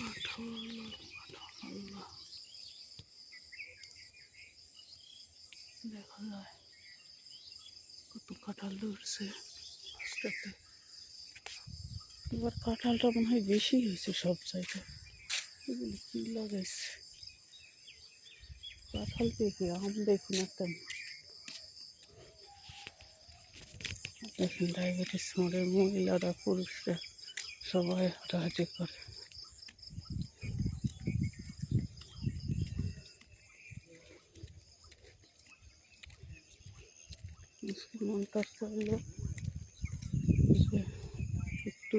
কাঁঠাল আল্লাহ দেখা যায় কত কাঁঠাল ধরছে রাস্তাতে। এবার কাঁঠালটা মনে হয় বেশি হয়েছে সব জায়গায়। এগুলো কি লাগাইছে? কাঁঠাল পেঁপে আম দেখুন একটা। দেখুন ডায়াবেটিস মোড়ের মহিলারা পুরুষরা সবাই হাঁটাহাঁটি করে। মনটা চাইলো যে একটু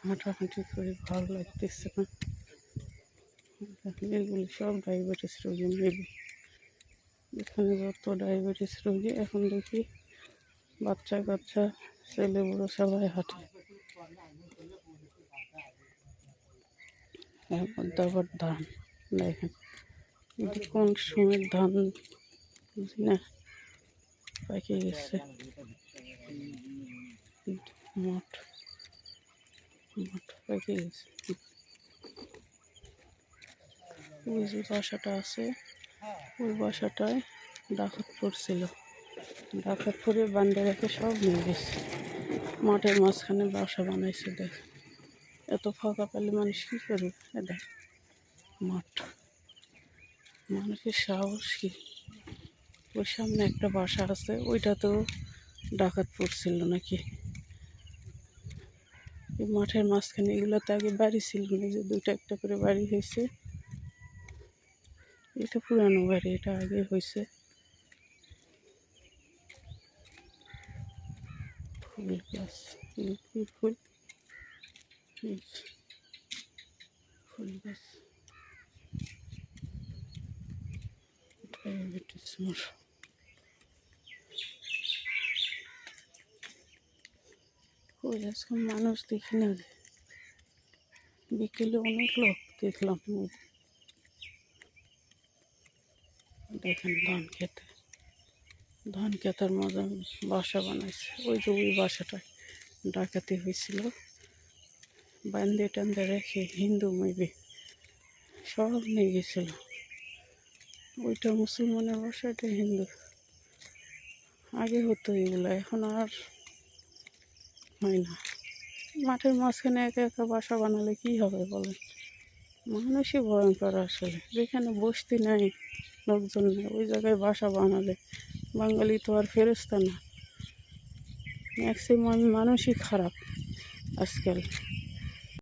হাঁটাহাঁটি করে ভালো লাগতেছে না। এগুলি সব ডায়াবেটিস রোগী মেবি। এখানে যত ডায়াবেটিস রোগী এখন দেখি বাচ্চা কাচ্চা ছেলে বুড়ো সবাই হাঁটে। এর মধ্যে আবার ধান দেখেন, এটি কোন সময়ের ধান বুঝি না, পাকে গেছে। মঠ পাকে গেছে। ওই যে বাসাটা আছে, ওই বাসাটায় ডাকাত পড়ছিল। ডাকাত পড়ে বান্ধে রেখে সব নিয়ে গেছে। মাঠের মাঝখানে বাসা বানাইছে। দেখ এত ফাঁকা পেলে মানুষ কী করবে? দেখ মাঠ, মানুষের সাহস কি? ওই সামনে একটা বাসা আছে, ওইটাতেও ডাকাত পড়ছিল নাকি। এই মাঠের মাঝখানে এগুলোতে আগে বাড়ি ছিল না, যে দুইটা একটা করে বাড়ি হয়েছে। এটা পুরানো বাড়ি, এটা আগে হয়েছে। ফুল গাছ, ফুল ফুল গাছ। ডায়াবেটিস মোড়। ওই আজকে মানুষ দেখি না, বিকেলে অনেক লোক দেখলাম। দেখেন ধান খেতের মজা বাসা বানাইছে। ওই যে ওই বাসাটায় ডাকাতি হয়েছিল, বান্ধে টান্ধে রেখে হিন্দু মেবি সব নিয়ে গেছিল। ওইটা মুসলমানের বাসা, এটা হিন্দু। আগে হতো এগুলো, এখন আর হয় না। মাঠের মাঝখানে একা একা বাসা বানালে কি হবে বলেন? মানুষই ভয়ঙ্কর আসলে। যেখানে বসতি নাই, লোকজন নেই, ওই জায়গায় বাসা বানালে বাঙালি তো আর ফেরেশতা না। ম্যাক্সিমাম মানুষই খারাপ আজকাল।